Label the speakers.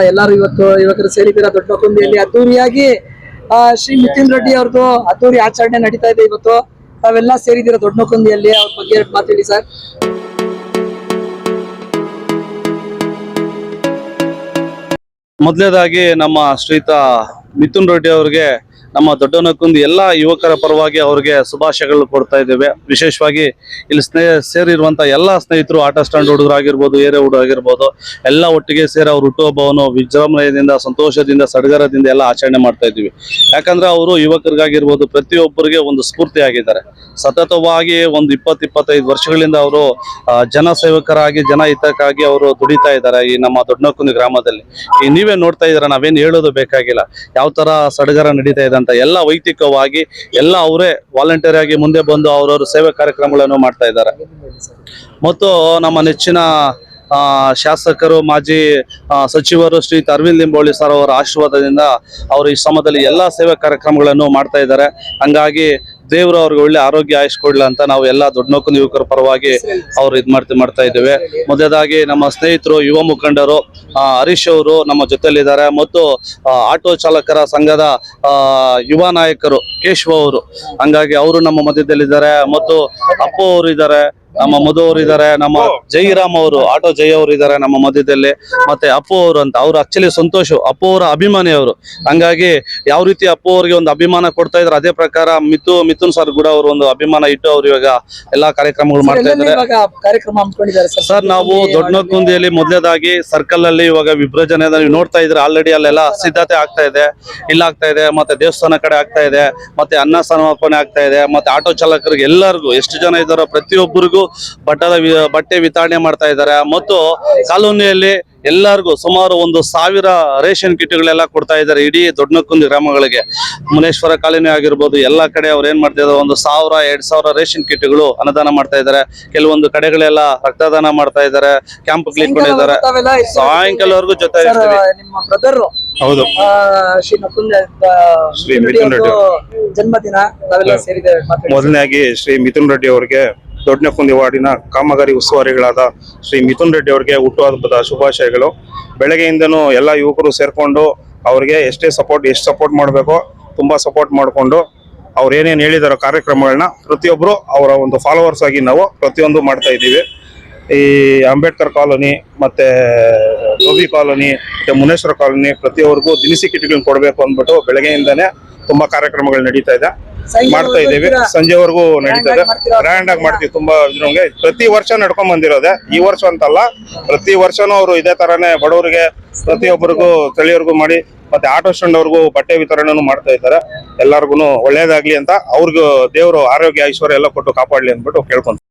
Speaker 1: ಎಲ್ಲರೂ ಯುವಕರು ಸೇರಿದ್ದೀರಾ ದೊಡ್ಡಕೊಂದಿಯಲ್ಲಿ ಅದ್ದೂರಿಯಾಗಿ ಶ್ರೀ ಮಿಥುನ್ ರೆಡ್ಡಿ ಅವ್ರದ್ದು ಅದ್ದೂರಿ ಆಚರಣೆ ನಡೀತಾ ಇದೆ ಇವತ್ತು. ತಾವೆಲ್ಲ ಸೇರಿದ್ದೀರಾ ದೊಡ್ಡಕೊಂದಿಯಲ್ಲಿ, ಅವ್ರ ಬಗ್ಗೆ ಎರಡು ಮಾತು ಹೇಳಿ ಸರ್.
Speaker 2: ಮೊದಲನೇದಾಗಿ ನಮ್ಮ ಶ್ರೀಯುತ ಮಿಥುನ್ ರೆಡ್ಡಿ ಅವರಿಗೆ ನಮ್ಮ ದೊಡ್ಡನಕುಂದಿ ಎಲ್ಲ ಯುವಕರ ಪರವಾಗಿ ಅವರಿಗೆ ಶುಭಾಶಯಗಳು ಕೊಡ್ತಾ ಇದ್ದೇವೆ. ವಿಶೇಷವಾಗಿ ಇಲ್ಲಿ ಸೇರಿರುವಂತ ಎಲ್ಲ ಸ್ನೇಹಿತರು, ಆಟ ಸ್ಟ್ಯಾಂಡ್ ಹುಡುಗರಾಗಿರ್ಬೋದು, ಏರಿಯಾ ಹುಡುಗರಾಗಿರ್ಬೋದು, ಎಲ್ಲ ಒಟ್ಟಿಗೆ ಸೇರಿ ಅವ್ರ ಹುಟ್ಟುಹಬ್ಬವನ್ನು ವಿಜೃಂಭಣೆಯಿಂದ, ಸಂತೋಷದಿಂದ, ಸಡಗರದಿಂದ ಎಲ್ಲ ಆಚರಣೆ ಮಾಡ್ತಾ ಇದ್ದೀವಿ. ಯಾಕಂದ್ರೆ ಅವರು ಯುವಕರಿಗಾಗಿರ್ಬೋದು ಪ್ರತಿಯೊಬ್ಬರಿಗೆ ಒಂದು ಸ್ಫೂರ್ತಿ ಆಗಿದ್ದಾರೆ. ಸತತವಾಗಿ ಒಂದು 20-25 ವರ್ಷಗಳಿಂದ ಅವರು ಜನ ಸೇವಕರಾಗಿ, ಜನ ಹಿತಕ್ಕಾಗಿ ಅವರು ದುಡಿತಾ ಇದ್ದಾರೆ ಈ ನಮ್ಮ ದೊಡ್ಡನಕುಂದಿ ಗ್ರಾಮದಲ್ಲಿ. ಈ ನೀವೇ ನೋಡ್ತಾ ಇದ್ದೀರಾ, ನಾವೇನು ಹೇಳೋದು ಬೇಕಾಗಿಲ್ಲ, ಯಾವ ತರ ಸಡಗರ ನಡೀತಾ ಇದೆ ಅಂತ. ಎಲ್ಲ ವೈಯಕ್ತಿಕವಾಗಿ ಎಲ್ಲ ಅವರೇ ವಾಲಂಟಿಯರ್ ಆಗಿ ಮುಂದೆ ಬಂದು ಅವರವರು ಸೇವೆ ಕಾರ್ಯಕ್ರಮಗಳನ್ನು ಮಾಡ್ತಾ ಇದ್ದಾರೆ. ಮತ್ತು ನಮ್ಮ ನೆಚ್ಚಿನ ಶಾಸಕರು, ಮಾಜಿ ಸಚಿವರು ಶ್ರೀ ಅರವಿಂದ್ ಲಿಂಬೋಳಿ ಸರ್ ಅವರ ಆಶೀರ್ವಾದದಿಂದ ಅವರು ಈ ಶ್ರಮದಲ್ಲಿ ಎಲ್ಲ ಸೇವೆ ಕಾರ್ಯಕ್ರಮಗಳನ್ನು ಮಾಡ್ತಾ ಇದ್ದಾರೆ. ಹಂಗಾಗಿ ದೇವರು ಅವ್ರಿಗೆ ಒಳ್ಳೆ ಆರೋಗ್ಯ ಆಯುಷ್ಕೊಡ್ಲ ಅಂತ ನಾವು ಎಲ್ಲ ದೊಡ್ಡನಕುಂದಿ ಯುವಕರ ಪರವಾಗಿ ಅವ್ರು ಮಾಡ್ತಾ ಇದ್ದೇವೆ. ಮೊದಲಾಗಿ ನಮ್ಮ ಸ್ನೇಹಿತರು, ಯುವ ಮುಖಂಡರು ಹರೀಶ್ ಅವರು ನಮ್ಮ ಜೊತೆಲಿದ್ದಾರೆ, ಮತ್ತು ಆಟೋ ಚಾಲಕರ ಸಂಘದ ಯುವ ನಾಯಕರು ಕೇಶವ ಅವರು, ಹಂಗಾಗಿ ಅವರು ನಮ್ಮ ಮಧ್ಯದಲ್ಲಿದ್ದಾರೆ. ಮತ್ತು ಅಪ್ಪು ಅವರು ಇದ್ದಾರೆ, ನಮ್ಮ ಮಧು ಅವರು ಇದ್ದಾರೆ, ನಮ್ಮ ಜೈರಾಮ್ ಅವರು, ಆಟೋ ಜೈ ಅವರು ಇದ್ದಾರೆ ನಮ್ಮ ಮಧ್ಯದಲ್ಲಿ. ಮತ್ತೆ ಅಪ್ಪು ಅವರು ಅಂತ, ಅವ್ರು ಆಕ್ಚುಲಿ ಸಂತೋಷ್ ಅಪ್ಪು ಅವರ ಅಭಿಮಾನಿ ಅವರು. ಹಂಗಾಗಿ ಯಾವ ರೀತಿ ಅಪ್ಪು ಅವರಿಗೆ ಒಂದು ಅಭಿಮಾನ ಕೊಡ್ತಾ ಇದ್ರು, ಅದೇ ಪ್ರಕಾರ ಮಿಥುನ್ ಸರ್ ಕೂಡ ಅವರು ಒಂದು ಅಭಿಮಾನ ಇಟ್ಟು ಅವ್ರು ಇವಾಗ ಎಲ್ಲಾ ಕಾರ್ಯಕ್ರಮಗಳು ಮಾಡ್ತಾ ಇದ್ದಾರೆ. ಸರ್, ನಾವು ದೊಡ್ಡನಕುಂದಿಯಲ್ಲಿ ಮೊದಲೇದಾಗಿ ಸರ್ಕಲ್ ಅಲ್ಲಿ ಇವಾಗ ವಿಭಜನೆ ನೀವು ನೋಡ್ತಾ ಇದ್ರೆ, ಆಲ್ರೆಡಿ ಅಲ್ಲೆಲ್ಲ ಸಿದ್ಧತೆ ಆಗ್ತಾ ಇದೆ, ಆಗ್ತಾ ಇದೆ. ಮತ್ತೆ ದೇವಸ್ಥಾನ ಕಡೆ ಆಗ್ತಾ ಇದೆ, ಮತ್ತೆ ಅನ್ನ ಸಮರ್ಪಣೆ ಆಗ್ತಾ ಇದೆ. ಮತ್ತೆ ಆಟೋ ಚಾಲಕರಿಗೆ ಎಲ್ಲರಿಗೂ ಎಷ್ಟು ಜನ ಇದ್ದಾರೋ ಪ್ರತಿಯೊಬ್ಬರಿಗೂ ಬಟ್ಟೆ ವಿತರಣೆ ಮಾಡ್ತಾ ಇದ್ದಾರೆ. ಮತ್ತು ಕಾಲೋನಿಯಲ್ಲಿ ಎಲ್ಲರಿಗೂ ಸುಮಾರು 1,000 ರೇಷನ್ ಕಿಟ್ಗಳೆಲ್ಲ ಕೊಡ್ತಾ ಇದ್ದಾರೆ ಇಡೀ ದೊಡ್ಡನಕುಂದಿ ಗ್ರಾಮಗಳಿಗೆ. ಮುನೇಶ್ವರ ಕಾಲೋನಿ ಆಗಿರ್ಬೋದು, ಎಲ್ಲ ಕಡೆ ಅವ್ರು ಏನ್ ಮಾಡ್ತಾ ಇದ್ದಾರೆ, 1,000-2,000 ರೇಷನ್ ಕಿಟ್ಗಳು ಅನುದಾನ ಮಾಡ್ತಾ ಇದ್ದಾರೆ. ಕೆಲವೊಂದು ಕಡೆಗಳೆಲ್ಲ ರಕ್ತದಾನ ಮಾಡ್ತಾ ಇದ್ದಾರೆ, ಕ್ಯಾಂಪ್ ಇಟ್ಕೊಂಡಿದ್ದಾರೆ. ಸಾಯಂಕಾಲವರೆಗೂ ಜೊತೆ
Speaker 3: ಹೌದು, ಶ್ರೀ ಮಿಥುನ್ ರೆಡ್ಡಿ
Speaker 1: ಜನ್ಮದಿನ
Speaker 3: ಮೊದಲನೇದಾಗಿ ಶ್ರೀ ಮಿಥುನ್ ರೆಡ್ಡಿ ಅವರಿಗೆ ದೊಡ್ಡನಕುಂದಿ ವಾರ್ಡಿನ ಕಾಮಗಾರಿ ಉಸ್ತುವಾರಿಗಳಾದ ಶ್ರೀ ಮಿಥುನ್ ರೆಡ್ಡಿ ಅವರಿಗೆ ಹುಟ್ಟುಹಬ್ಬದ ಶುಭಾಶಯಗಳು. ಬೆಳಗ್ಗೆಯಿಂದನೂ ಎಲ್ಲ ಯುವಕರು ಸೇರ್ಕೊಂಡು ಅವ್ರಿಗೆ ಎಷ್ಟು ಸಪೋರ್ಟ್ ಮಾಡಬೇಕೋ ತುಂಬಾ ಸಪೋರ್ಟ್ ಮಾಡಿಕೊಂಡು ಅವ್ರು ಏನೇನು ಹೇಳಿದಾರೋ ಕಾರ್ಯಕ್ರಮಗಳನ್ನ ಪ್ರತಿಯೊಬ್ಬರು ಅವರ ಒಂದು ಫಾಲೋವರ್ಸ್ ಆಗಿ ನಾವು ಪ್ರತಿಯೊಂದು ಮಾಡ್ತಾ ಇದ್ದೀವಿ. ಈ ಅಂಬೇಡ್ಕರ್ ಕಾಲೋನಿ, ಮತ್ತೆ ಗೋಬಿ ಕಾಲೋನಿ, ಮತ್ತೆ ಮುನೇಶ್ವರ ಕಾಲೋನಿ ಪ್ರತಿಯೊಬ್ಬರಿಗೂ ದಿನಸಿ ಕಿಟ್ಗಳನ್ನ ಕೊಡಬೇಕು ಅಂದ್ಬಿಟ್ಟು ಬೆಳಗ್ಗೆಯಿಂದಾನೇ ತುಂಬಾ ಕಾರ್ಯಕ್ರಮಗಳು ನಡೀತಾ ಇದೆ, ಮಾಡ್ತಾ ಇದ್ದೀವಿ. ಸಂಜೆವರೆಗೂ ನಡೀತಾ ಇದೆ, ಗ್ರ್ಯಾಂಡ್ ಆಗಿ ಮಾಡ್ತೀವಿ. ತುಂಬಾ ಪ್ರತಿ ವರ್ಷ ನಡ್ಕೊಂಡ್ ಬಂದಿರೋದೆ, ಈ ವರ್ಷ ಅಂತಲ್ಲ, ಪ್ರತಿ ವರ್ಷನೂ ಅವರು ಇದೇ ತರಾನೇ ಬಡವರಿಗೆ ಪ್ರತಿಯೊಬ್ಬರಿಗೂ ಸ್ಥಳೀಯರಿಗೂ ಮಾಡಿ, ಮತ್ತೆ ಆಟೋ ಸ್ಟ್ಯಾಂಡ್ ಅವ್ರಿಗೂ ಬಟ್ಟೆ ವಿತರಣೆನೂ ಮಾಡ್ತಾ ಇದ್ದಾರೆ. ಎಲ್ಲರಿಗೂ ಒಳ್ಳೇದಾಗ್ಲಿ ಅಂತ, ಅವ್ರಿಗೂ ದೇವರು ಆರೋಗ್ಯ ಐಶ್ವರ್ಯ ಎಲ್ಲ ಕೊಟ್ಟು ಕಾಪಾಡ್ಲಿ ಅಂದ್ಬಿಟ್ಟು ಕೇಳ್ಕೊಂತ.